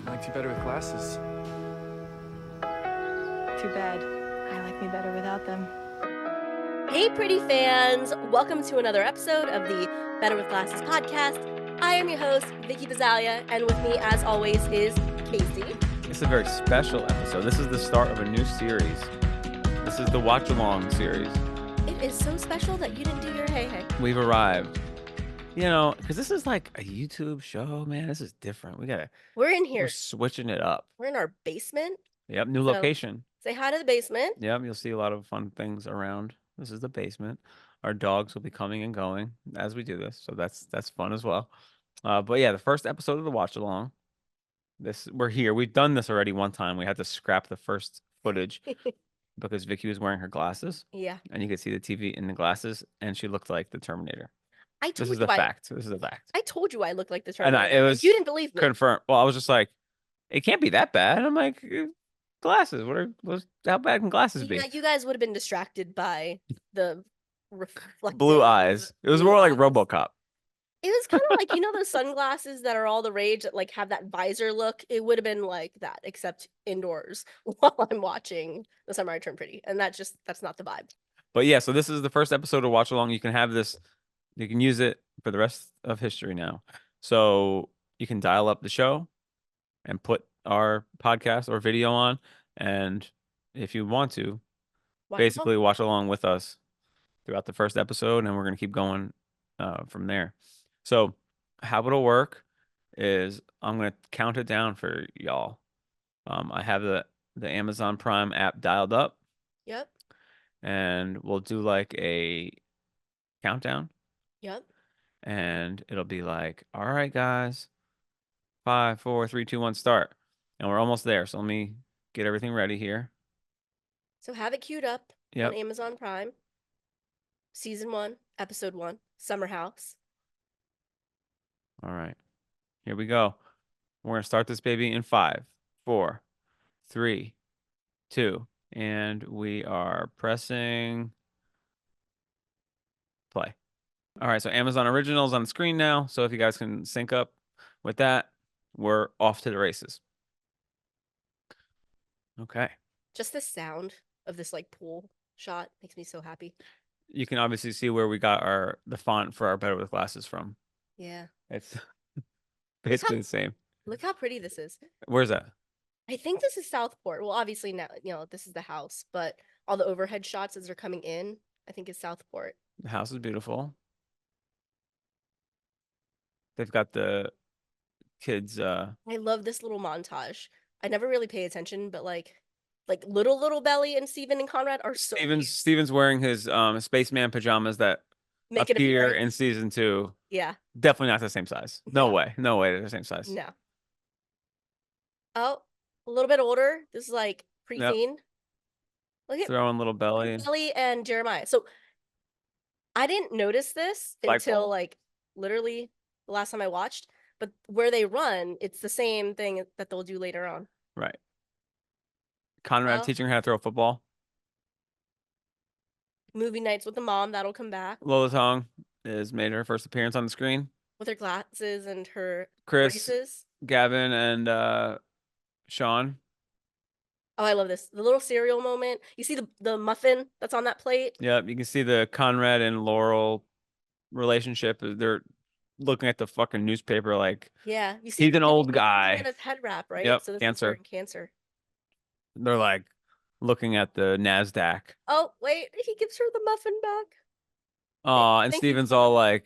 Liked you better with glasses. Too bad. I like me better without them. Hey, pretty fans! Welcome to another episode of the Better with Glasses podcast. I am your host, Vicky and with me, as always, is Casey. It's a very special episode. This is the start of a new series. This is the Watch Along series. It is so special that you didn't do your hey. We've arrived. You know, because this is like a YouTube show, man. This is different. We're in here. We're switching it up. We're in our basement. Yep, new location. Say hi to the basement. Yep, you'll see a lot of fun things around. This is the basement. Our dogs will be coming and going as we do this, so that's fun as well. But yeah, the first episode of the Watch Along. We're here. We've done this already one time. We had to scrap the first footage because Vicky was wearing her glasses. Yeah. And you could see the TV in the glasses, and she looked like the Terminator. This is a fact. I told you I looked like the Terminator. And it was you didn't believe me. Confirmed. Well, I was just like, it can't be that bad. And I'm like, glasses. How bad can glasses be? Yeah, you guys would have been distracted by the reflective blue eyes. It was more like RoboCop. It was kind of like, those sunglasses that are all the rage that like have that visor look. It would have been like that, except indoors while I'm watching The Summer I Turned Pretty. And that's not the vibe. But yeah, so this is the first episode of Watch Along. You can have this, you can use it for the rest of history now. So you can dial up the show and put our podcast or video on. And if you want to, basically watch along with us throughout the first episode. And we're going to keep going from there. So how it'll work is I'm going to count it down for y'all. I have the Amazon Prime app dialed up. Yep. And we'll do like a countdown. Yep. And it'll be like, all right, guys, 5, 4, 3, 2, 1, start. And we're almost there. So let me get everything ready here. So have it queued up on Amazon Prime. Season 1, Episode 1, Summer House. All right. Here we go. We're going to start this baby in 5, 4, 3, 2, and we are pressing play. All right, so Amazon Originals on the screen now. So if you guys can sync up with that, we're off to the races. Okay. Just the sound of this like pool shot makes me so happy. You can obviously see where we got the font for our Better with Glasses from. Yeah. It's basically the same. Look how pretty this is. Where's that? I think this is Southport. Well, obviously now, this is the house, but all the overhead shots as they're coming in, I think is Southport. The house is beautiful. They've got the kids. I love this little montage. I never really pay attention, but like little Belly and Steven and Conrad are so cute. Steven's wearing his spaceman pajamas that appear in season 2. Yeah. Definitely not the same size. No way. No way they're the same size. No. Oh, a little bit older. This is like preteen. Yep. Look at throwing little Belly. Belly and Jeremiah. So I didn't notice this until like literally the last time I watched, but where they run, it's the same thing that they'll do later on. Right. Conrad teaching her how to throw a football. Movie nights with the mom, that'll come back. Lola Tong has made her first appearance on the screen. With her glasses and her Chris, braces. Gavin, and Sean. Oh, I love this. The little cereal moment. You see the muffin that's on that plate? Yep, you can see the Conrad and Laurel relationship. They're looking at the fucking newspaper like, yeah, you see he's an old guy. His head wrap, right? Yep, so this cancer. Is cancer. They're like looking at the NASDAQ. Oh, wait, he gives her the muffin back. Oh, and Steven's all like,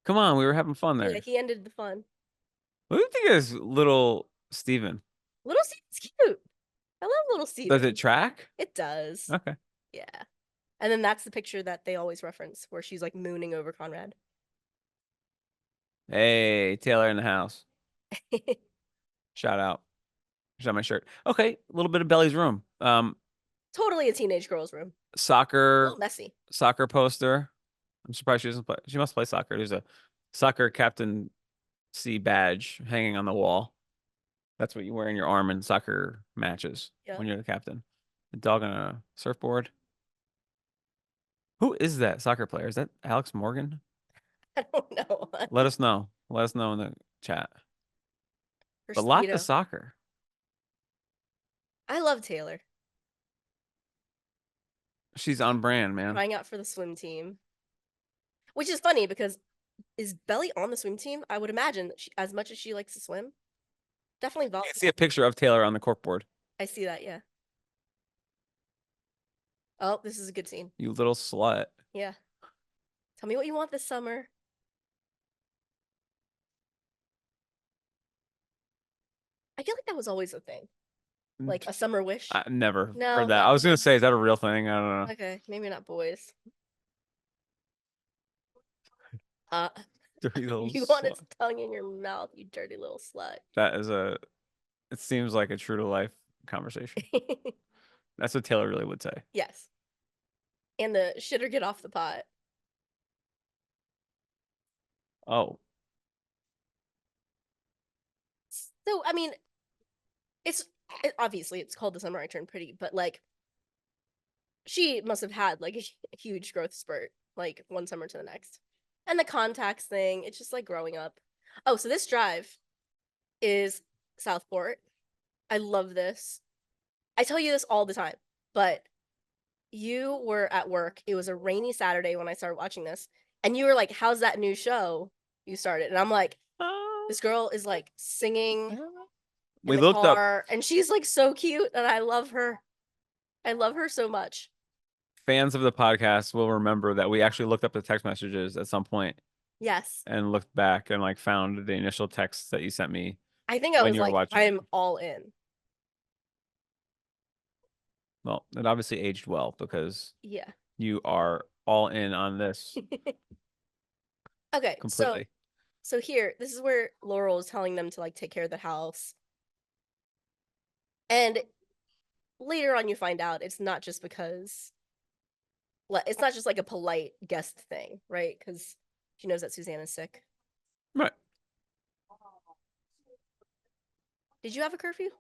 come on, we were having fun there. Yeah, he ended the fun. What do you think is little Steven? Little Steven's cute. I love little Steven. Does it track? It does. Okay. Yeah. And then that's the picture that they always reference where she's like mooning over Conrad. Hey, Taylor in the house. Shout out. Shout out my shirt. Okay, a little bit of Belly's room. Totally a teenage girl's room. Soccer. A little messy. Soccer poster. I'm surprised she doesn't play. She must play soccer. There's a soccer captain C badge hanging on the wall. That's what you wear in your arm in soccer matches when you're the captain. A dog on a surfboard. Who is that soccer player? Is that Alex Morgan? I don't know. Let us know. Let us know in the chat. Her But lots speedo. of soccer. I love Taylor. She's on brand, man. Trying out for the swim team. Which is funny because is Belly on the swim team? I would imagine that as much as she likes to swim. Definitely I volleyball. see a picture of Taylor on the corkboard. I see that, yeah. Oh, this is a good scene. You little slut. Yeah. Tell me what you want this summer. I feel like that was always a thing. Like a summer wish. I never No, heard that. not I was gonna boys. say, is that a real thing? I don't know. Okay, maybe not boys. Uh, Dirty little you want its slut. tongue in your mouth, you dirty little slut. That is a. It seems like a true to life conversation. That's what Taylor really would say. Yes. And the shitter get off the pot. Oh, So, I mean, obviously it's called The Summer I Turned Pretty, but like she must have had like a huge growth spurt, like one summer to the next. And the contacts thing, it's just like growing up. Oh, so this drive is Southport. I love this. I tell you this all the time, but you were at work. It was a rainy Saturday when I started watching this, and you were like, "How's that new show you started?" And I'm like, "This girl is like singing in we the looked up. car, and she's like so cute, and I love her. I love her so much." Fans of the podcast will remember that we actually looked up the text messages at some point Yes, and looked back and like found the initial texts that you sent me I think I when was you were like, watching. "I'm all in." Well, it obviously aged well because Yeah. you are all in on this Okay, completely. so here, this is where Laurel is telling them to like take care of the house. And later on you find out it's not just because it's not just like a polite guest thing, right? Because she knows that Suzanne is sick. Right. Did you have a curfew?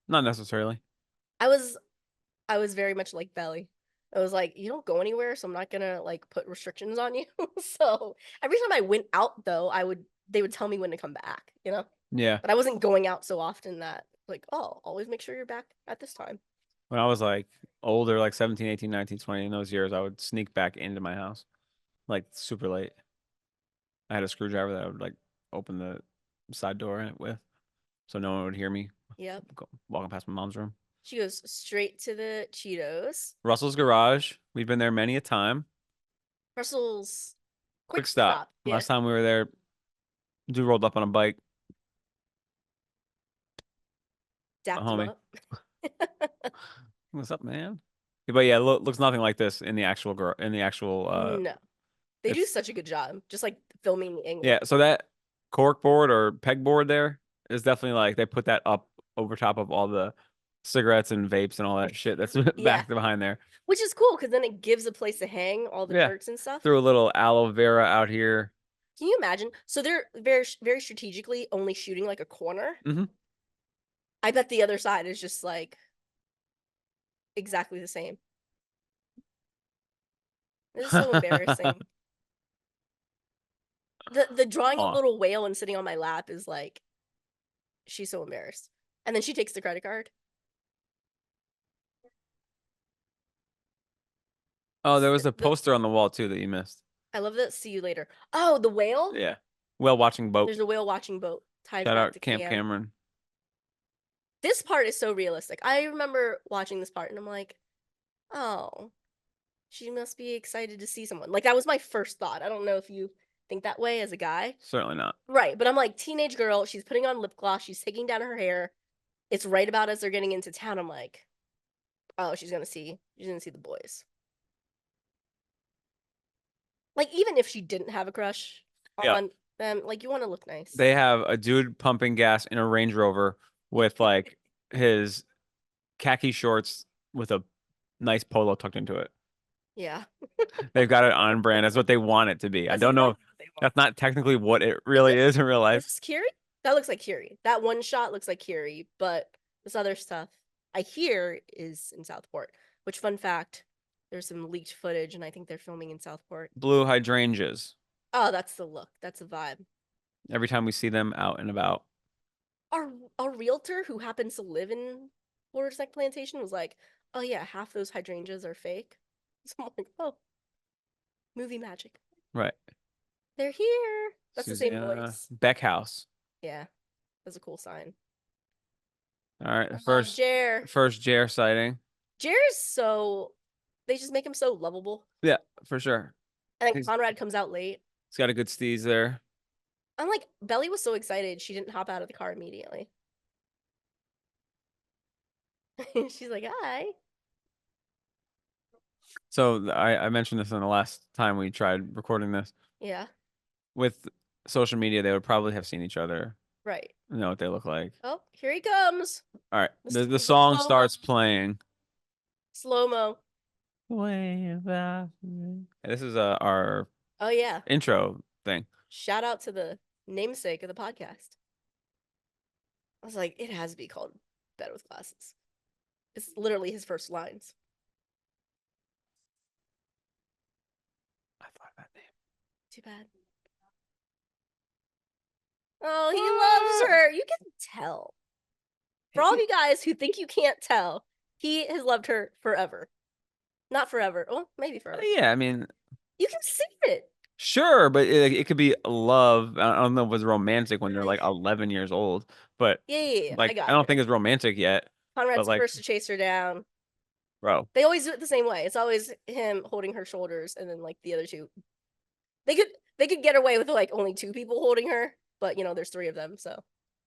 Not necessarily. I was very much like Belly. I was like, you don't go anywhere, so I'm not gonna like put restrictions on you. So every time I went out though, they would tell me when to come back, you know? Yeah. But I wasn't going out so often that like, oh, always make sure you're back at this time. When I was like older, like 17, 18, 19, 20, in those years, I would sneak back into my house like super late. I had a screwdriver that I would like open the side door with so no one would hear me Yep. walking past my mom's room. She goes straight to the Cheetos. Russell's Garage. We've been there many a time. Russell's Quick stop. Yeah. Last time we were there, dude rolled up on a bike. Dapped him homie. up. What's up, man? But yeah, looks nothing like this in the actual No. They do it's- such a good job, just like filming the angle. Yeah, so that cork board or pegboard there is definitely like they put that up over top of all the cigarettes and vapes and all that shit that's back behind there. Which is cool because then it gives a place to hang all the perks and stuff. Threw a little aloe vera out here. Can you imagine? So they're very, very strategically only shooting like a corner. Mhm. I bet the other side is just like exactly the same. This is so embarrassing. The drawing a Aw. little whale and sitting on my lap is like, she's so embarrassed. And then she takes the credit card. Oh, there was a poster on the wall too that you missed. I love that. See you later. Oh, the whale? Yeah. Whale watching boat. There's a whale watching boat. Tied Shout back out to Camp Cameron. This part is so realistic. I remember watching this part and I'm like, oh, she must be excited to see someone. Like that was my first thought. I don't know if you think that way as a guy. Certainly not. Right, but I'm like, teenage girl, she's putting on lip gloss, she's taking down her hair. It's right about as they're getting into town. I'm like, oh, she's gonna see the boys. Like, even if she didn't have a crush on them, like you want to look nice. They have a dude pumping gas in a Range Rover with like his khaki shorts with a nice polo tucked into it. Yeah. They've got it on brand. That's what they want it to be. I don't know. That's not technically what it really is in real life. Is this Kiri? That looks like Kiri. That one shot looks like Kiri, but this other stuff I hear is in Southport. Which, fun fact, there's some leaked footage, and I think they're filming in Southport. Blue hydrangeas. Oh, that's the look. That's the vibe. Every time we see them out and about. Our realtor who happens to live in Florida's Neck Plantation was like, "Oh yeah, half those hydrangeas are fake." So I'm like, "Oh, movie magic. Right. They're here." That's the same Susanna voice. Beckhouse. Yeah, that's a cool sign. All right. Oh, Jer. First Jer sighting. Jer's so they just make him so lovable. Yeah, for sure. And then He's Conrad comes out late. got a good steez there. I'm like, Belly was so excited she didn't hop out of the car immediately. She's like, "Hi." So I mentioned this in the last time we tried recording this. Yeah, With social media, they would probably have seen each other, right. know what they look like. Oh, here he comes. All right. Mr. The song Slow-mo. starts playing. Slow-mo. Way about me. This is our Oh yeah. intro thing. Shout out to the namesake of the podcast. I was like, it has to be called Bed with Glasses. It's literally his first lines. I thought that name. Too bad. Oh, he loves her. You can tell. For all of you guys who think you can't tell, he has loved her forever. Not forever. Well, maybe forever. Yeah, I mean, You can see it. sure, but it could be love. I don't know if it's romantic when they're like 11 years old, but Yeah. I like got I don't it. think it's romantic yet. Conrad's like- first to chase her down. Bro, They always do it the same way. It's always him holding her shoulders, and then like the other two. They could get away with like only two people holding her, but there's three of them, so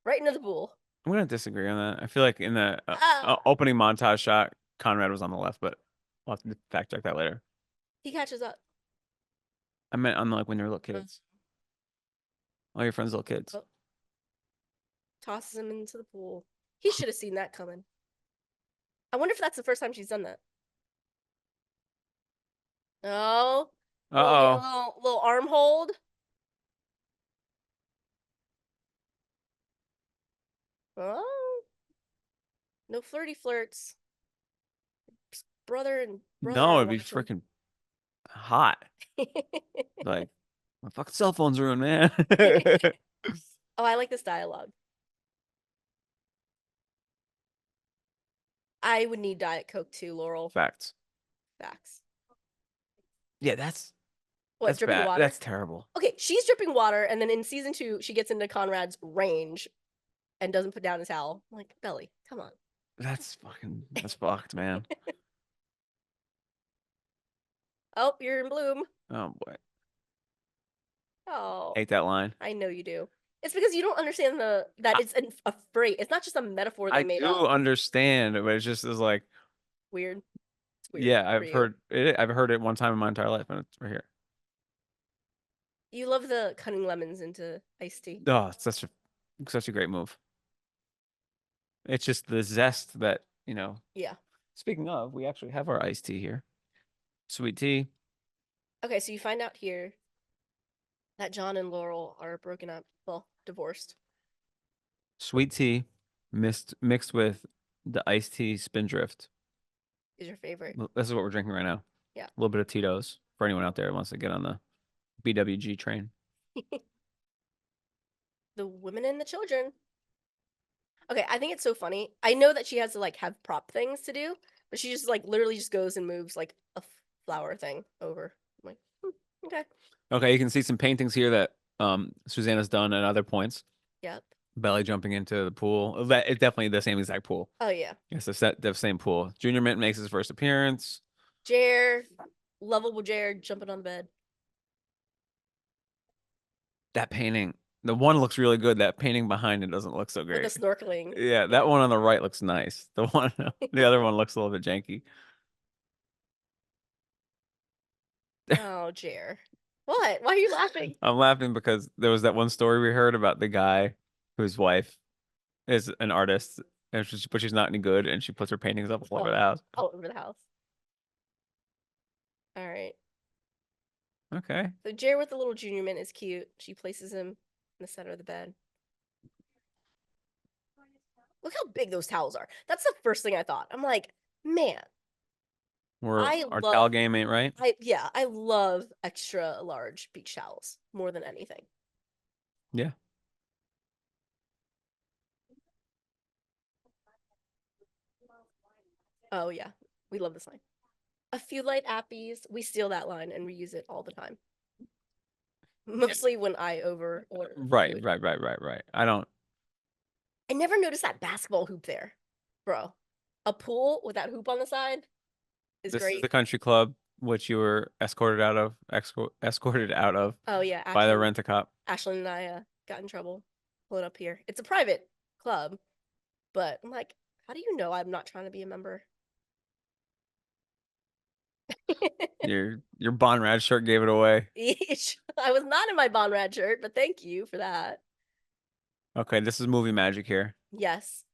right into the pool. I'm gonna disagree on that. I feel like in the Ah. opening montage shot, Conrad was on the left, but I'll have to fact check that later. He catches up. I meant on like when they were little kids. All your friends' little kids. Oh. Tosses him into the pool. He should have seen that coming. I wonder if that's the first time she's done that. Oh, Uh-oh. little arm hold. Oh, no flirty flirts. Just brother and brother. No, are it'd be watching. freaking hot. Like, my fucking cell phone's ruined, man. Oh, I like this dialogue. I would need Diet Coke too, Laurel. Facts. Facts. Yeah, that's What, dripping bad. water? That's terrible. Okay, she's dripping water, and then in season 2, she gets into Conrad's range and doesn't put down his towel. I'm like, Belly, come on. That's fucked, man. Oh, you're in bloom. Oh boy. Oh, Hate that line. I know you do. It's because you don't understand that it's a phrase. It's not just a metaphor they I made do up. understand, but it's just is like, Weird. It's weird. yeah, for I've you. heard it. I've heard it one time in my entire life, and it's right here. You love the cutting lemons into iced tea. Oh, it's such a great move. It's just the zest that, Yeah. Speaking of, we actually have our iced tea here. Sweet tea. Okay, so you find out here that John and Laurel are broken up. Well, divorced. Sweet tea mixed with the iced tea Spindrift. Is your favorite. This is what we're drinking right now. Yeah. A little bit of Tito's for anyone out there who wants to get on the BWG train. The women and the children. Okay, I think it's so funny. I know that she has to like have prop things to do, but she just like literally just goes and moves like a flower thing over. I'm like, okay. Okay, you can see some paintings here that Susanna's done at other points. Yep. Belly jumping into the pool. It's definitely the same exact pool. Oh yeah. It's the same pool. Junior Mint makes his first appearance. Jer, lovable Jer jumping on the bed. That painting, the one looks really good. That painting behind it doesn't look so With great. the snorkeling. Yeah, that one on the right looks nice. The other one looks a little bit janky. Oh, Jer. What? Why are you laughing? I'm laughing because there was that one story we heard about the guy whose wife is an artist, but she's not any good, and she puts her paintings up all over the house. All over the house. All right. Okay. So Jer with the little junior mint is cute. She places him in the center of the bed. Look how big those towels are. That's the first thing I thought. I'm like, man, Our towel game ain't right. I love extra large beach towels more than anything. Yeah. Oh yeah, we love this line. A few light appies. We steal that line and reuse it all the time. Mostly when I over order Right, food. right. I don't. I never noticed that basketball hoop there, bro. A pool with that hoop on the side is This is great. the country club which you were escorted out of Oh yeah, by the Ashlyn, rent-a-cop. Ashlyn and I got in trouble pulling up here. It's a private club, but I'm like, how do you know I'm not trying to be a member? Your Bonrad shirt gave it away. I was not in my Bonrad shirt, but thank you for that. Okay, this is movie magic here. Yes.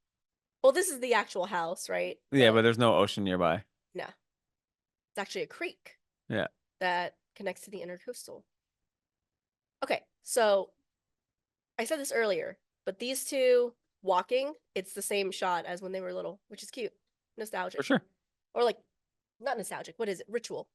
Well, this is the actual house, right? Yeah, but there's no ocean nearby. No, it's actually a creek Yeah. that connects to the intercoastal. Okay, so I said this earlier, but these two walking, it's the same shot as when they were little, which is cute. Nostalgic. For sure. Or like, not nostalgic. What is it? Ritual.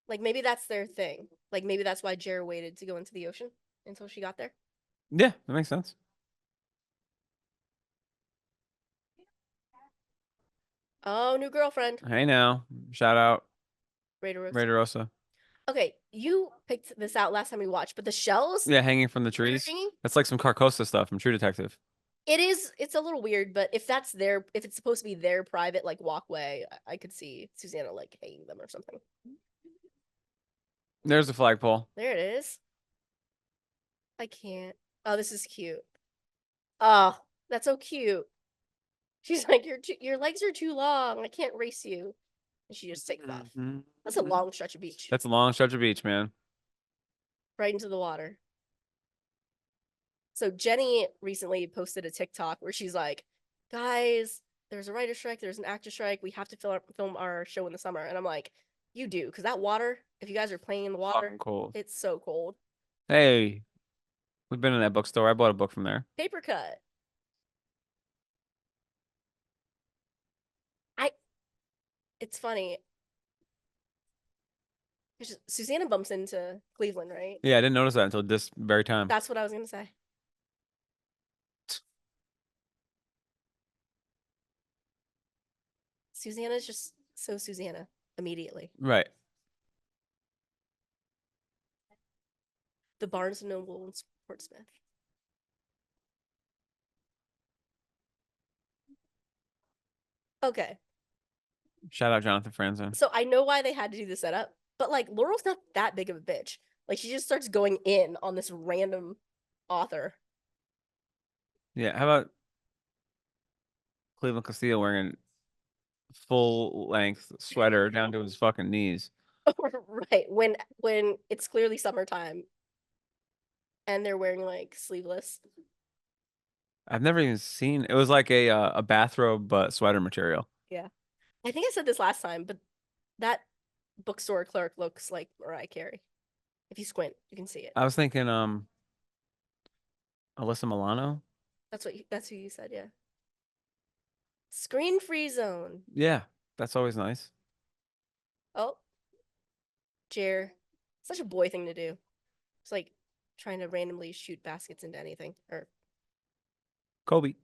Like maybe that's their thing. Like maybe that's why Jer waited to go into the ocean until she got there. Yeah, that makes sense. Oh, new girlfriend. Hey now. Shout out Raider Rose. Raider Rosa. Okay, you picked this out last time we watched, but the shells Yeah, hanging from the that are trees. hanging, That's like some Carcosa stuff from True Detective. it's a little weird, but if it's supposed to be their private like walkway, I could see Susanna like hanging them or something. There's the flagpole. There it is. I can't. Oh, this is cute. Oh, that's so cute. She's like, your legs are too long. I can't race you. And she just takes off. That's a long stretch of beach. That's a long stretch of beach, man. Right into the water. So Jenny recently posted a TikTok where she's like, guys, there's a writer strike, there's an actor strike. We have to film our show in the summer. And I'm like, you do, because that water, if you guys are playing in the water, Fucking cold. it's so cold. Hey, we've been in that bookstore. I bought a book from there. Paper cut. It's funny. Susanna bumps into Cleveland, right? Yeah, I didn't notice that until this very time. That's what I was gonna say. Susanna's just so Susanna immediately. Right. The Barnes and Noble in Portsmouth. Okay, Shout out Jonathan Franzen. so I know why they had to do the setup, but like Laurel's not that big of a bitch. Like she just starts going in on this random author. Yeah, how about Cleveland Castillo wearing full length sweater down to his fucking knees? Right, when it's clearly summertime and they're wearing like sleeveless. I've never even seen it. Was like a bathrobe but sweater material. Yeah. I think I said this last time, but that bookstore clerk looks like Mariah Carey. If you squint, you can see it. I was thinking Alyssa Milano. That's who you said, yeah. Screen free zone. Yeah, that's always nice. Oh, Jer. Such a boy thing to do. It's like trying to randomly shoot baskets into anything. Or Kobe.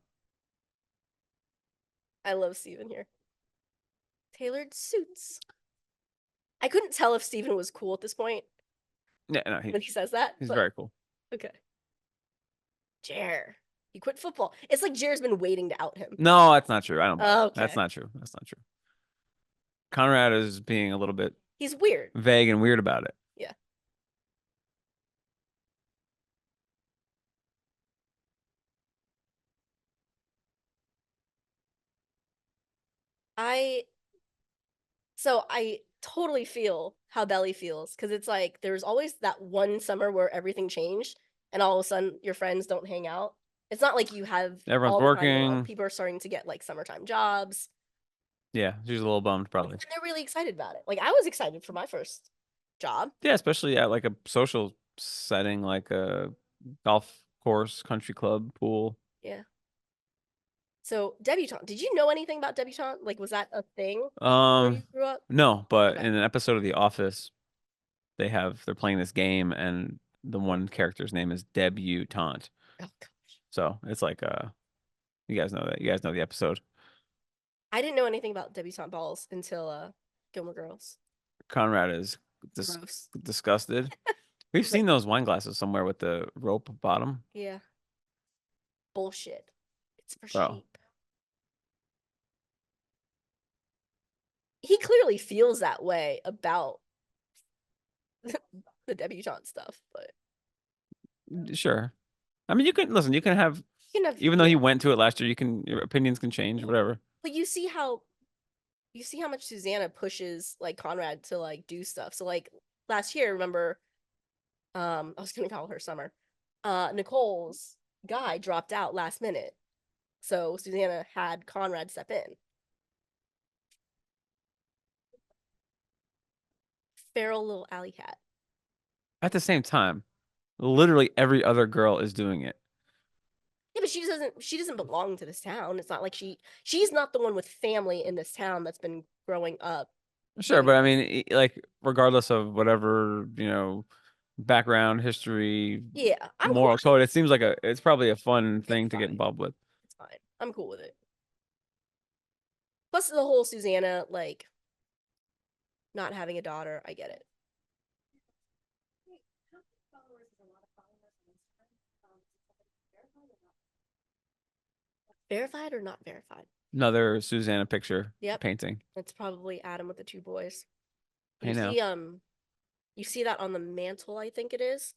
I love Steven here. Tailored suits. I couldn't tell if Steven was cool at this point Yeah, no, when he says that. he's but very cool. okay. Jer. He quit football. It's like Jer's been waiting to out him. No, that's not true. I don't. Okay. That's not true. That's not true. Conrad is being a little bit He's weird. vague and weird about it. Yeah. I totally feel how Belly feels because it's like there's always that one summer where everything changed and all of a sudden your friends don't hang out. It's not like you have Everyone's all the time in the world. working. People are starting to get like summertime jobs. Yeah, she's a little bummed probably. And they're really excited about it. Like I was excited for my first job. Yeah, especially at like a social setting, like a golf course, country club, pool. Yeah. So debutante. Did you know anything about debutante? Like was that a thing where you grew up? No, but Okay. in an episode of The Office, they're playing this game, and the one character's name is Debutante. Oh gosh. So it's like you guys know that. You guys know the episode. I didn't know anything about debutante balls until Gilmore Girls. Conrad is Gross. disgusted. We've He's like, seen those wine glasses somewhere with the rope bottom. yeah, bullshit. It's for Bro. sheep. He clearly feels that way about the debutante stuff, but Sure. I mean, you can listen. You can have, you can have, even though yeah. he went to it last year, your opinions can change. Whatever. But you see how much Susanna pushes like Conrad to like do stuff. So like last year, remember, I was gonna call her Summer. Nicole's guy dropped out last minute, so Susanna had Conrad step in. Feral little alley cat. At the same time, literally every other girl is doing it. Yeah, but she doesn't belong to this town. It's not like she's not the one with family in this town that's been growing up. Sure, but I mean, like, regardless of whatever, background, history, Yeah, I'm cool. moral code, it seems like it's probably a fun thing to get fine. involved with. It's fine. I'm cool with it. Plus the whole Susanna like not having a daughter, I get it. Verified or not verified? Another Susanna picture Yep. painting. It's probably Adam with the two boys. I know. You see that on the mantle, I think it is,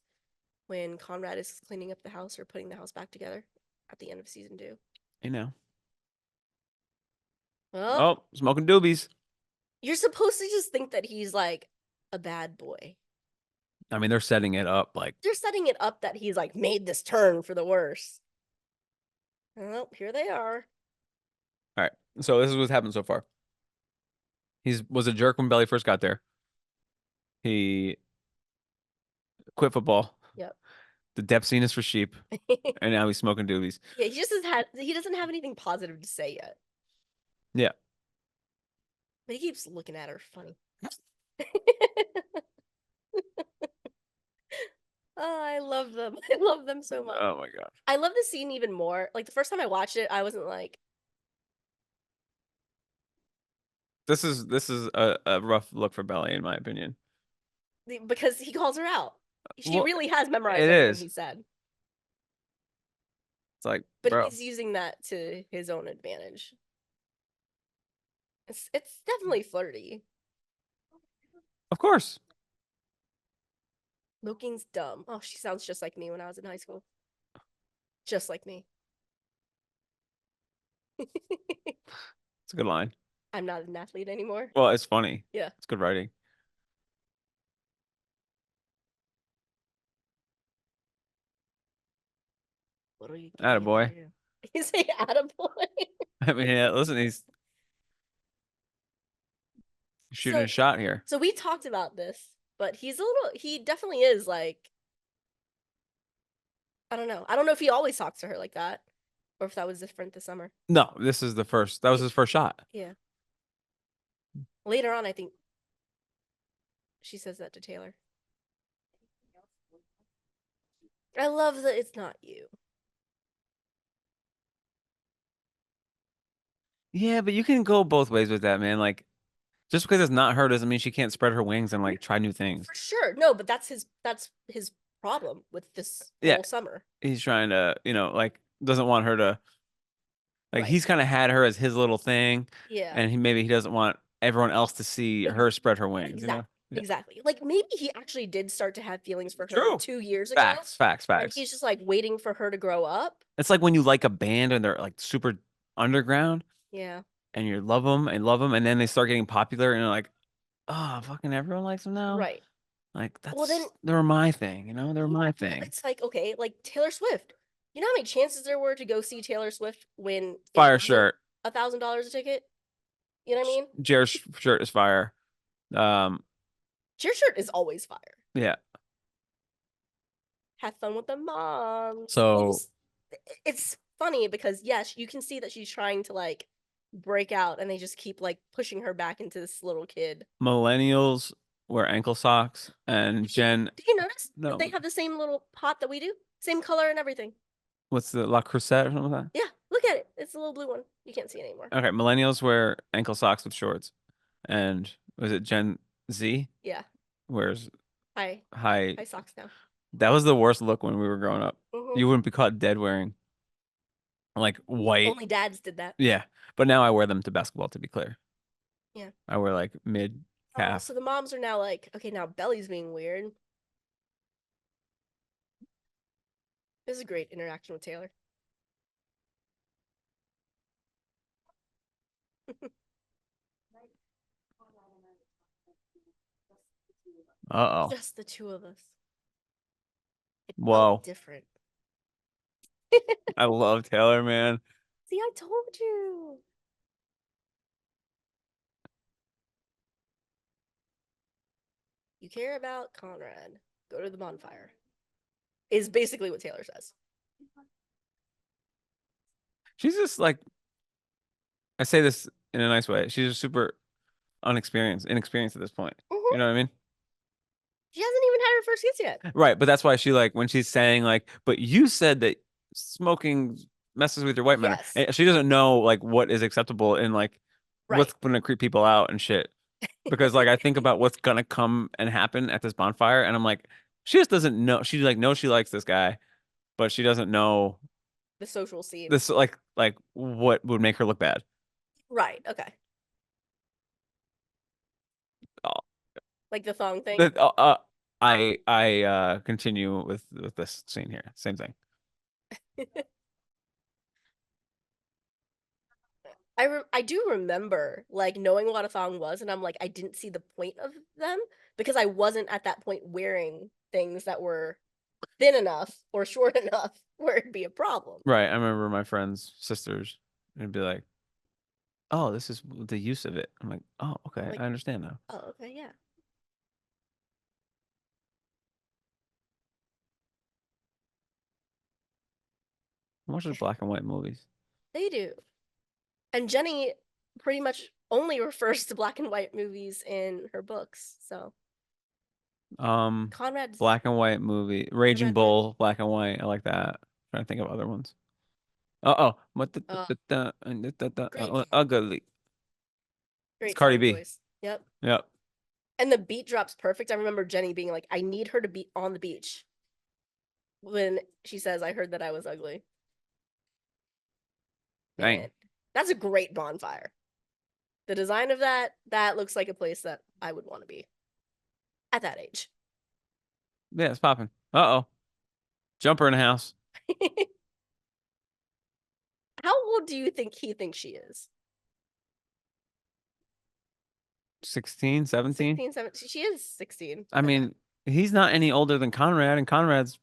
when Conrad is cleaning up the house or putting the house back together at the end of season 2. I know. Well, Oh, smoking doobies. you're supposed to just think that he's like a bad boy. I mean, they're setting it up like They're setting it up that he's like made this turn for the worse. Well, here they are. all right. So this is what's happened so far. He was a jerk when Belly first got there. He quit football. Yep. The depth scene is for sheep, and now he's smoking doobies. Yeah, he doesn't have anything positive to say yet. Yeah. But he keeps looking at her funny. Oh, I love them. I love them so much. Oh my god. I love the scene even more. Like the first time I watched it, I wasn't like, This is a rough look for Belly, in my opinion. because he calls her out. She Well, really has memorized it everything is. he said. It's like, But bro. he's using that to his own advantage. It's definitely flirty. Of course. Loking's dumb. Oh, she sounds just like me when I was in high school. Just like me. It's a good line. I'm not an athlete anymore. Well, it's funny. Yeah. It's good writing. What are you Attaboy. doing? You say attaboy? I mean, yeah, listen, he's shooting a shot here. So we talked about this, but he definitely is like, I don't know. I don't know if he always talks to her like that or if that was different this summer. No, this is the first. That was his first shot. Yeah. Later on, I think she says that to Taylor. I love that it's not you. Yeah, but you can go both ways with that, man. Like, just because it's not her doesn't mean she can't spread her wings and like try new things. For sure. No, but that's his problem with this whole summer. He's trying to, like, doesn't want her to, like, he's kind of had her as his little thing. Yeah. And maybe he doesn't want everyone else to see her spread her wings. Exactly. Yeah. Exactly. Like maybe he actually did start to have feelings for her True. 2 years ago. Facts. And he's just like waiting for her to grow up. It's like when you like a band and they're like super underground. Yeah. And you love them, and then they start getting popular, and you're like, oh, fucking everyone likes them now. Right. Like Well, then they're my thing, they're my thing. it's like, okay, like Taylor Swift. You know how many chances there were to go see Taylor Swift when Fire shirt, $1,000 a ticket? You know what I mean? Jared's shirt is fire. Jared's shirt is always fire. Yeah. Have fun with the mom. So it's funny because yes, you can see that she's trying to like break out, and they just keep like pushing her back into this little kid. Millennials wear ankle socks, and Jen. Did you notice no, that they have the same little pot that we do? Same color and everything. what's the La Crusette or something like Yeah, look at it. It's the little blue one. You can't see it anymore. that? Okay, millennials wear ankle socks with shorts, and was it Gen Z Yeah. wears High high? socks now. That was the worst look when we were growing up. Mhm. You wouldn't be caught dead wearing like white. Only dads did that. Yeah, but now I wear them to basketball. To be clear, Yeah. I wear like mid Oh, calf. so the moms are now like, okay, now Belly's being weird. This is a great interaction with Taylor. Uh-oh. Just the two of us. It Whoa. felt different. I love Taylor, man. See, I told you. You care about Conrad. Go to the bonfire. Is basically what Taylor says. She's just like, I say this in a nice way. She's just super inexperienced at this point. You know what I mean? She hasn't even had her first kiss yet. Right, but that's why she like when she's saying like, but you said that smoking messes with your white matter. Yes. And she doesn't know like what is acceptable and like what's Right. gonna creep people out and shit. Because like I think about what's gonna come and happen at this bonfire, and I'm like, she just doesn't know. She like knows she likes this guy, but she doesn't know The social scene. this like what would make her look bad. Right. Okay. Oh, Like the thong thing. I continue with this scene here. Same thing. I do remember like knowing what a thong was, and I'm like, I didn't see the point of them because I wasn't at that point wearing things that were thin enough or short enough where it'd be a problem. Right. I remember my friends' sisters and be like, "Oh, this is the use of it." I'm like, "Oh, okay, Like, I understand now." oh, okay, yeah. Watches black and white movies. They do. And Jenny pretty much only refers to black and white movies in her books. So Conrad's Black and white movie, Raging Conrad Bull, black and white. I like that. Trying to think of other ones. Uh-oh. What the uh, great, ugly. It's great Cardi song B. choice. Yep. Yep. And the beat drops perfect. I remember Jenny being like, I need her to be on the beach when she says, I heard that I was ugly. Dang. And that's a great bonfire. The design of that looks like a place that I would want to be at that age. Yeah, it's popping. Uh-oh. Jumper in the house. How old do you think he thinks she is? 16, 17. 16, 17. She is 16. I mean, he's not any older than Conrad, and Conrad's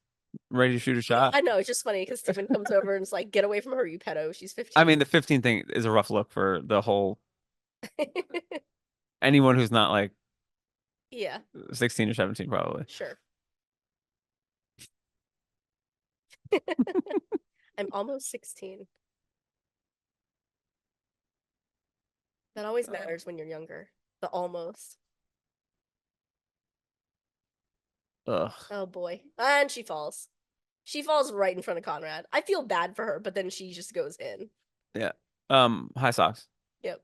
ready to shoot a shot. I know, it's just funny because Stephen comes over and is like, get away from her, you pedo. She's 15. I mean, the 15 thing is a rough look for the whole anyone who's not like Yeah, 16 or 17, probably. sure. I'm almost 16. That always matters when you're younger. The almost. Ugh. Oh boy. And she falls. She falls right in front of Conrad. I feel bad for her, but then she just goes in. Yeah. High socks. Yep.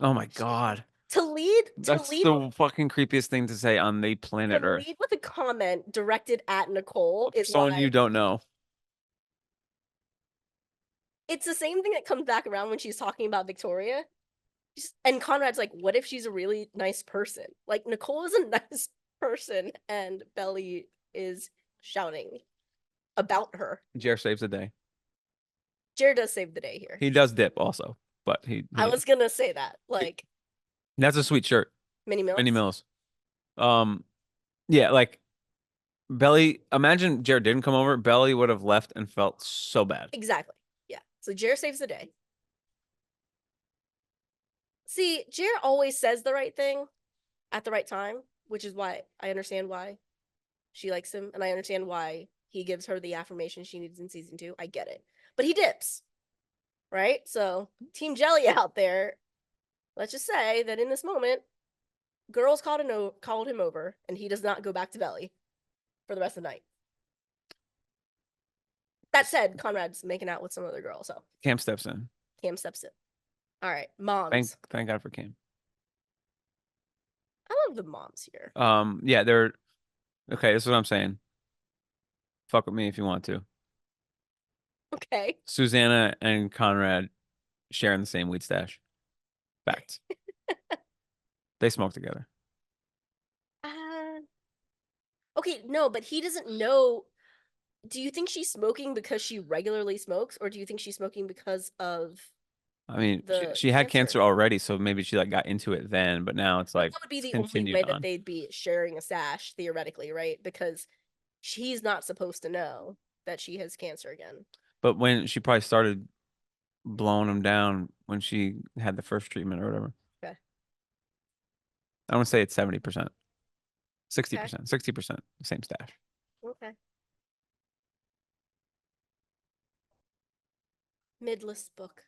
Oh my God. To lead That's the fucking creepiest thing to say on the planet to Earth. lead with a comment directed at Nicole is Someone why you don't know. it's the same thing that comes back around when she's talking about Victoria. And Conrad's like, what if she's a really nice person? Like, Nicole is a nice person, and Belly is shouting about her. Jer saves the day. Jared does save the day here. He does dip also, but he I was gonna say that. Like, that's a sweet shirt. Minnie Mills. Minnie Mills. Yeah, like Belly. Imagine Jared didn't come over. Belly would have left and felt so bad. Exactly. Yeah. So Jared saves the day. See, Jared always says the right thing at the right time, which is why I understand why she likes him, and I understand why he gives her the affirmation she needs in season 2. I get it. But he dips. Right? So, Team Jelly out there, let's just say that in this moment, girls called him over, and he does not go back to Belly for the rest of the night. That said, Conrad's making out with some other girl, so Cam steps in. Cam steps in. All right, moms. Thank God for Cam. I love the moms here. Yeah, they're okay. This is what I'm saying. Fuck with me if you want to. Okay. Susanna and Conrad sharing the same weed stash. Facts. They smoke together. Uh, okay, no, but he doesn't know. Do you think she's smoking because she regularly smokes, or do you think she's smoking because of I mean, the she had cancer already, so maybe she like got into it then, but now it's like that would be it's the only continued way on. that they'd be sharing a stash, theoretically, right? Because she's not supposed to know that she has cancer again. But when she probably started blowing him down when she had the first treatment or whatever. Okay. I want to say it's 70%, 60%, Okay. 60%, the same stash. Okay. Midlist book.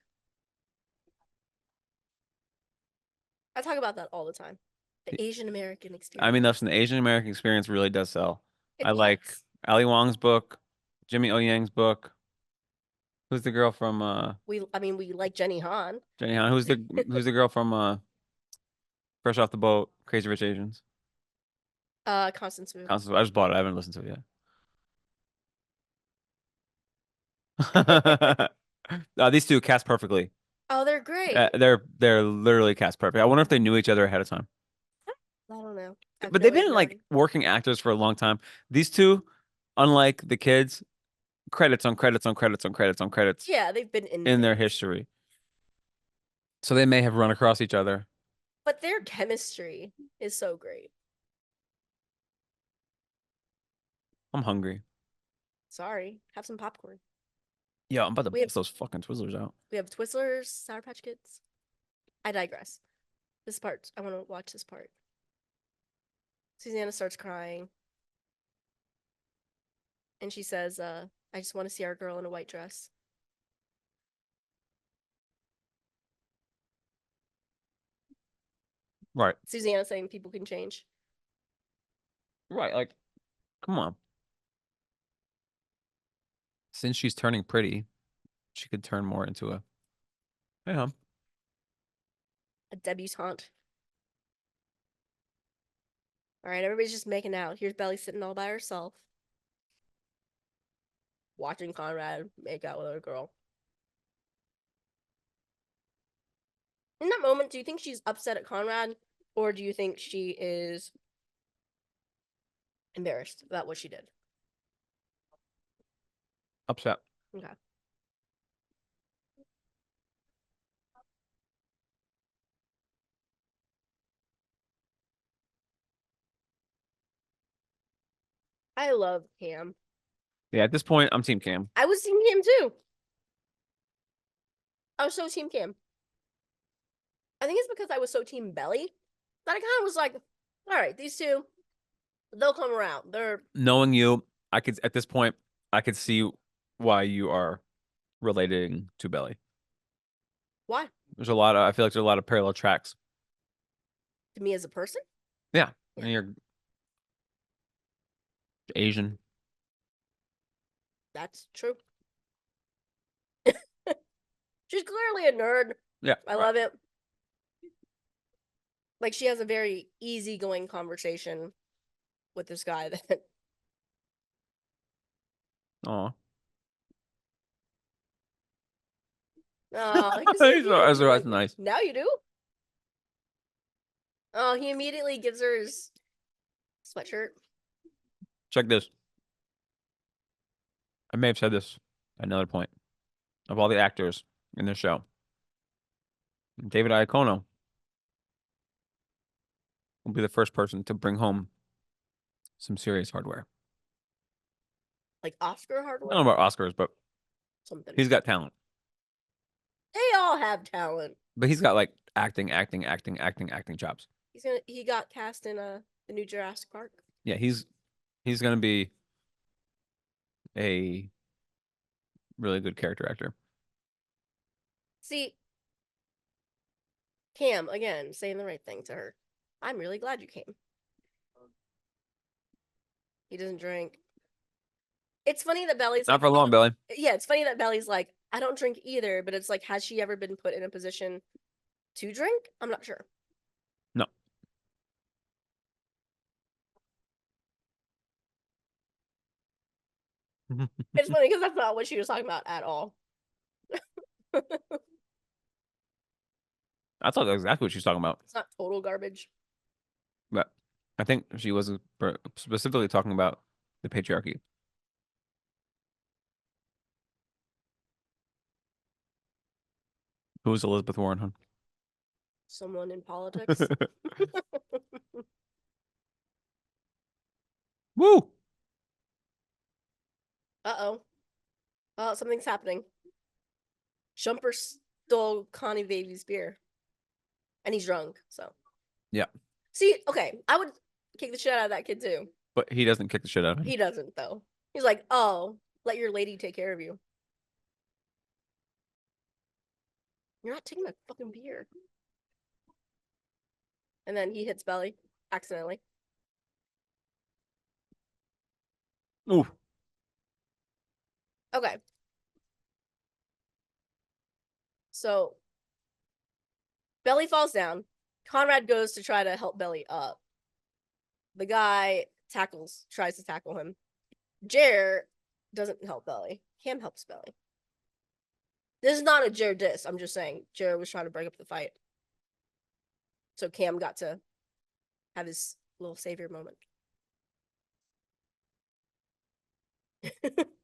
I talk about that all the time. The Asian American experience. I mean, listen, the Asian American experience really does sell. I like Yes. Ali Wong's book, Jimmy O Yang's book. Who's the girl from We like Jenny Han. Jenny Han? Who's the girl from Fresh Off the Boat, Crazy Rich Asians? Constance Wu. Constance, I just bought it. I haven't listened to it yet. These two cast perfectly. Oh, they're great. They're literally cast perfect. I wonder if they knew each other ahead of time. I don't know. But they've been like working actors for a long time. These two, unlike the kids, credits on credits on credits on credits on credits Yeah, they've been in their things. history. So they may have run across each other. But their chemistry is so great. I'm hungry. Sorry. Have some popcorn. Yeah, I'm about to We have- bust those fucking Twizzlers out. We have Twizzlers, Sour Patch Kids. I digress. This part, I want to watch this part. Susanna starts crying. And she says, I just want to see our girl in a white dress. Right. Susanna saying people can change. Right. Like, come on. Since she's turning pretty, she could turn more into a, you know, A debutante. All right, everybody's just making out. Here's Belly sitting all by herself. Watching Conrad make out with a girl. In that moment, do you think she's upset at Conrad? Or do you think she is embarrassed about what she did? upset. Okay. I love Cam. Yeah, at this point, I'm Team Cam. I was Team Cam too. I was so Team Cam. I think it's because I was so Team Belly that I kind of was like, all right, these two, they'll come around. They're Knowing you, I could, at this point, I could see why you are relating to Belly. why? I feel like there's a lot of parallel tracks. To me as a person? Yeah. Yeah. And you're Asian. That's true. She's clearly a nerd. Yeah. I love it. Like she has a very easygoing conversation with this guy that Oh. oh, That's nice. Now you do. Oh, he immediately gives her his sweatshirt. Check this. I may have said this at another point. Of all the actors in this show, David Iacono will be the first person to bring home some serious hardware. Like Oscar I hardware. don't know about Oscars, but Something. he's got talent. They all have talent. But he's got like acting chops. He got cast in the new Jurassic Park. Yeah, he's gonna be a really good character actor. See, Cam again saying the right thing to her. I'm really glad you came. He doesn't drink. It's funny that Belly's Not like, for long, Billy. yeah, it's funny that Belly's like, I don't drink either, but it's like, has she ever been put in a position to drink? I'm not sure. No. It's funny because that's not what she was talking about at all. I thought that's exactly what she was talking about. It's not total garbage. But I think she was specifically talking about the patriarchy. Who was Elizabeth Warren, hon? Someone in politics. Woo! Uh-oh. Oh, something's happening. Jumper stole Connie Baby's beer. And he's drunk, so. Yeah. See, okay, I would kick the shit out of that kid too. But he doesn't kick the shit out of him. He doesn't, though. He's like, oh, let your lady take care of you. You're not taking my fucking beer. And then he hits Belly accidentally. Ooh. Okay. So Belly falls down. Conrad goes to try to help Belly up. The guy tries to tackle him. Jer doesn't help Belly. Cam helps Belly. This is not a Jer diss. I'm just saying Jer was trying to break up the fight. So Cam got to have his little savior moment.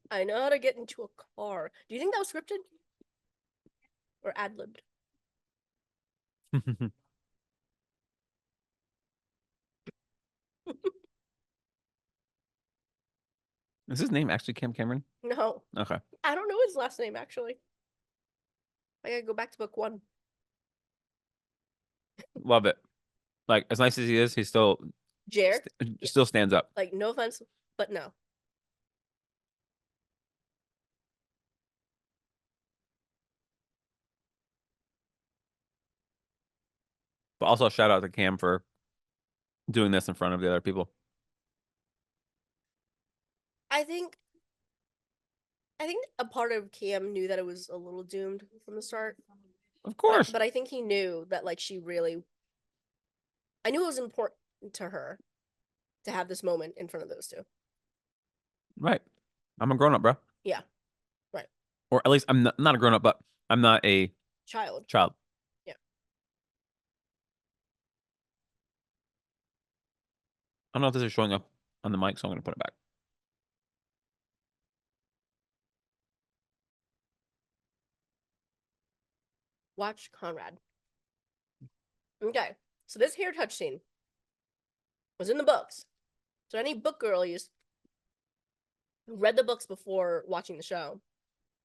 I know how to get into a car. Do you think that was scripted? Or ad-libbed? Is his name actually Cam Cameron? No. Okay. I don't know his last name, actually. I gotta go back to book 1. Love it. Like, as nice as he is, he still Jer? still stands up. Like, no offense, but no. But also shout out to Cam for doing this in front of the other people. I think a part of Cam knew that it was a little doomed from the start. Of course. But I think he knew that, like, I knew it was important to her to have this moment in front of those two. Right. I'm a grown up, bro. Yeah. Right. Or at least I'm not a grown up, but I'm not a Child. Yeah. I don't know if this is showing up on the mic, so I'm going to put it back. Watch Conrad. Okay. So this hair touch scene was in the books. So any book girlies who read the books before watching the show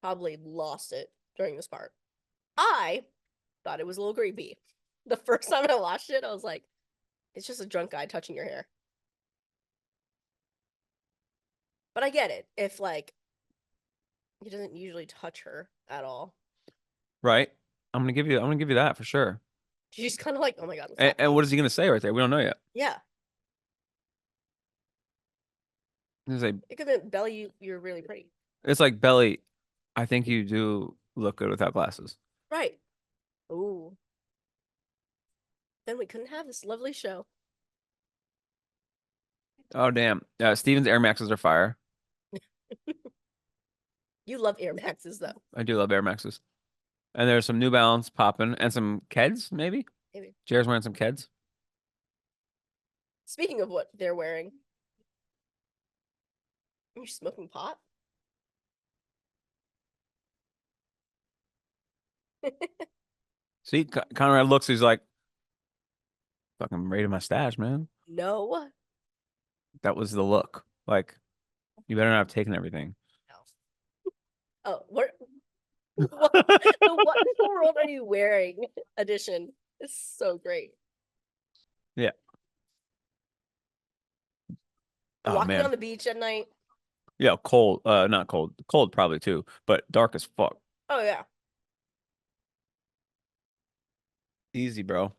probably lost it during this part. I thought it was a little creepy. The first time I watched it, I was like, it's just a drunk guy touching your hair. But I get it. If, like, he doesn't usually touch her at all. Right. I'm gonna give you that for sure. She's kind of like, oh my god. And what is he gonna say right there? We don't know yet. Yeah. He's like, It could have been Belly, you're really pretty. it's like, Belly, I think you do look good without glasses. Right. Ooh. Then we couldn't have this lovely show. Oh damn. Steven's Air Maxes are fire. You love Air Maxes, though. I do love Air Maxes. And there's some New Balance popping and some Keds, maybe? Maybe. Jared's wearing some Keds. Speaking of what they're wearing, are you smoking pot? See, Conrad looks, he's like, fucking raided my stash, man. No. That was the look. Like, you better not have taken everything. Oh, what in the world are you wearing? Edition. It's so great. Yeah. Oh, Walking man. on the beach at night. Yeah, cold. Not cold. Cold probably too, but dark as fuck. Oh yeah. Easy, bro.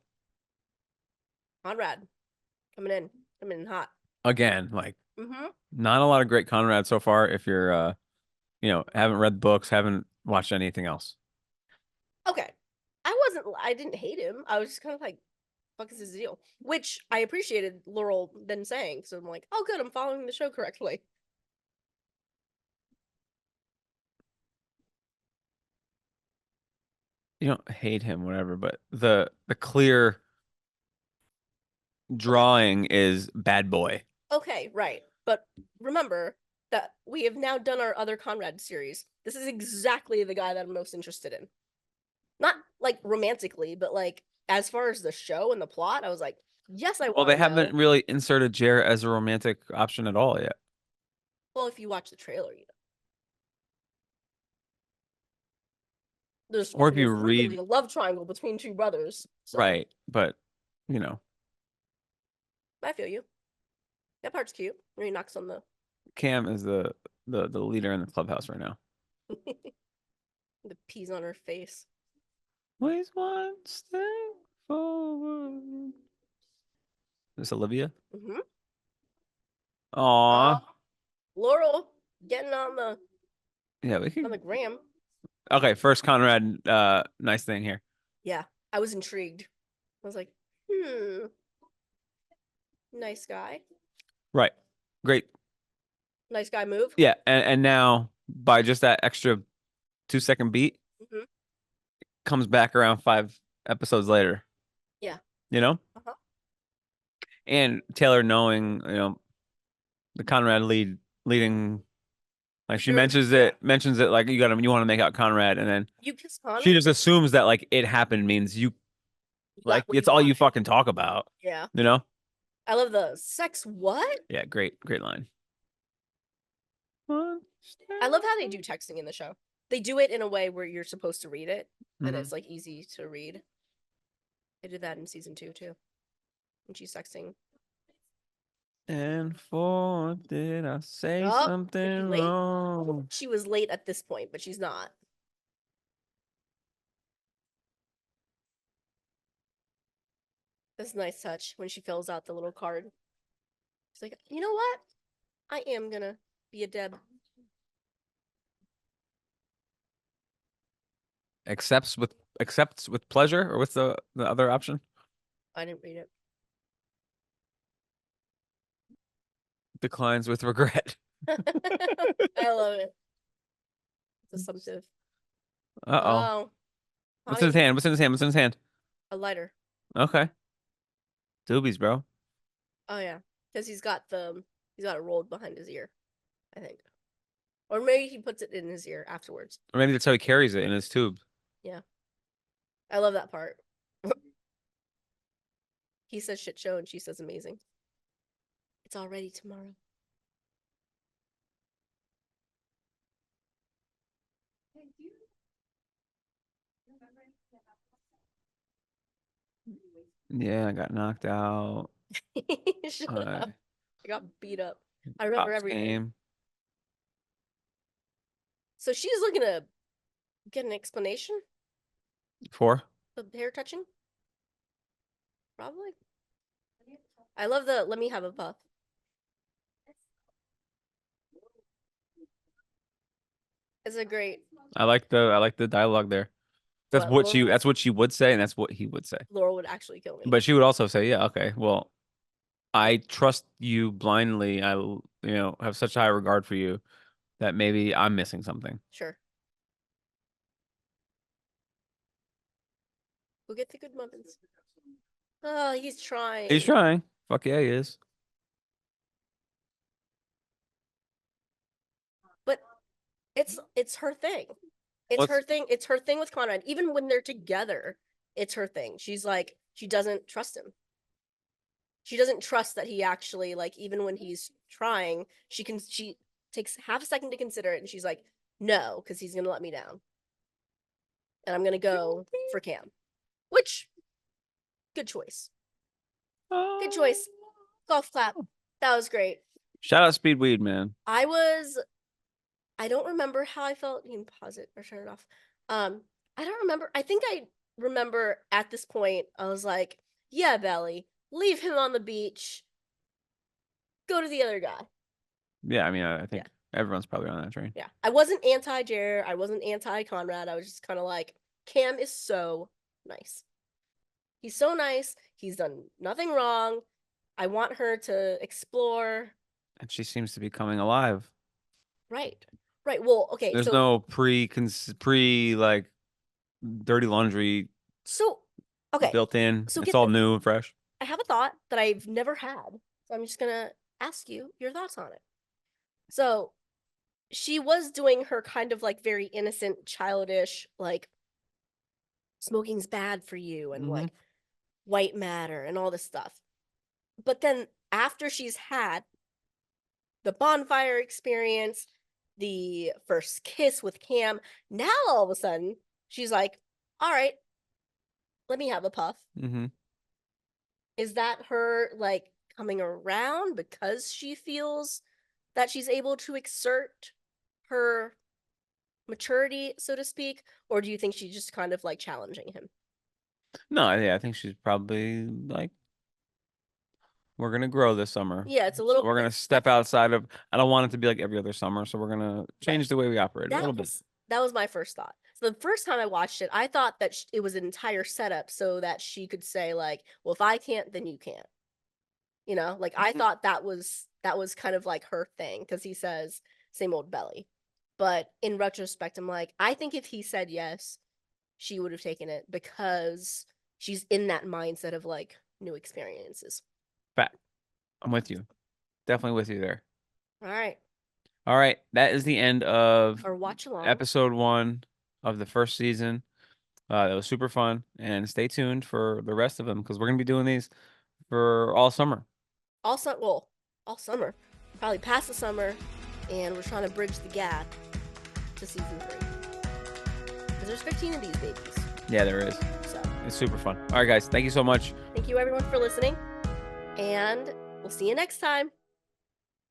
Conrad. Coming in hot. Again, like, Mm-hmm. Not a lot of great Conrad so far if you're haven't read books, haven't watched anything else. Okay. I didn't hate him. I was just kind of like, fuck is his deal? Which I appreciated Laurel then saying. So I'm like, oh, good, I'm following the show correctly. You don't hate him, whatever, but the clear drawing is bad boy. Okay, right. But remember that we have now done our other Conrad series. This is exactly the guy that I'm most interested in. Not like romantically, but like as far as the show and the plot, I was like, yes, I Well, want they to know. haven't really inserted Jarrett as a romantic option at all yet. Well, if you watch the trailer, you know. There's Or if you literally read a love triangle between two brothers. So right, but you know, I feel you. That part's cute. When he knocks on the Cam is the leader in the clubhouse right now. the peas on her face. Always one step forward. Is this Olivia? Mm-hmm. Aw. Laurel getting on the Yeah, we on the can. gram. Okay, first Conrad, nice thing here. Yeah, I was intrigued. I was like, nice guy. Right. Great. Nice guy move. Yeah, and now by just that extra 2-second beat, Mm-hmm. comes back around 5 episodes later. Yeah. You know? Uh-huh. And Taylor knowing, the Conrad leading like she Sure, mentions yeah. it like you want to make out Conrad, and then You kiss Connor? she just assumes that like it happened means you like what it's you all you wanted. fucking talk about. Yeah. You know? I love the sex what? Yeah, great line. I love how they do texting in the show. They do it in a way where you're supposed to read it, and Mhm. it's like easy to read. They did that in season 2 too. When she's texting. And for did I say Oh, something late. wrong? She was late at this point, but she's not. That's a nice touch when she fills out the little card. She's like, you know what? I am gonna be a Deb. Accepts with pleasure, or what's the other option? I didn't read it. Declines with regret. I love it. It's assumptive. Uh-oh. Oh. What's in his hand? What's in his hand? What's in his hand? A lighter. Okay. Doobies, bro. Oh yeah. Because he's got it rolled behind his ear, I think. Or maybe he puts it in his ear afterwards. Or maybe that's how he carries it in his tube. Yeah. I love that part. He says shit show and she says amazing. It's all ready tomorrow. Yeah, I got knocked out. Shut up. I got beat up. I remember Cops everything. came. So she's looking to get an explanation? For? The hair touching? Probably. I love the let me have a puff. It's a great. I like the dialogue there. That's What, what she would say, and that's what he would say. Laurel would actually kill me. But she would also say, yeah, okay, well, I trust you blindly. I have such high regard for you that maybe I'm missing something. Sure. We'll get the good moments. Oh, he's trying. He's trying. Fuck yeah, he is. But it's her thing. It's her thing. It's her thing with Conrad. Even when they're together, it's her thing. She's like, she doesn't trust him. She doesn't trust that he actually, like, even when he's trying, she takes half a second to consider it, and she's like, no, because he's gonna let me down. And I'm gonna go for Cam. Which, good choice. Good choice. Golf clap. That was great. Shout out Speedweed, man. I don't remember how I felt. You can pause it or turn it off. I don't remember. I think I remember at this point, I was like, yeah, Belly, leave him on the beach. Go to the other guy. Yeah, I mean, I think everyone's probably on that train. Yeah. I wasn't anti Jer. I wasn't anti Conrad. I was just kind of like, Cam is so nice. He's so nice. He's done nothing wrong. I want her to explore. And she seems to be coming alive. Right. Right. Well, okay. There's so no pre like dirty laundry so okay. built in. So It's get all this. new and fresh. I have a thought that I've never had. So I'm just gonna ask you your thoughts on it. So she was doing her kind of like very innocent, childish, like smoking's bad for you and like white matter and all this stuff. But then after she's had the bonfire experience, the first kiss with Cam, now all of a sudden she's like, all right, let me have a puff. Mm-hmm. Is that her like coming around because she feels that she's able to exert her maturity, so to speak? Or do you think she's just kind of like challenging him? No, yeah, I think she's probably like, we're gonna grow this summer. Yeah, it's a little. We're gonna step outside of. I don't want it to be like every other summer, so we're gonna change the way we operate a little bit. That was my first thought. So the first time I watched it, I thought that it was an entire setup so that she could say like, "Well, if I can't, then you can't." You know, like I thought that was kind of like her thing because he says same old belly. But in retrospect, I'm like, I think if he said yes, she would have taken it because she's in that mindset of like new experiences. Fact. I'm with you. Definitely with you there. All right. All right. That is the end of Or watch along. episode 1 of the first season. That was super fun. And stay tuned for the rest of them because we're gonna be doing these for all summer. All summer. Probably past the summer, and we're trying to bridge the gap to season 3. Because there's 15 of these babies. Yeah, there is. So It's super fun. All right, guys. Thank you so much. thank you everyone for listening. And we'll see you next time.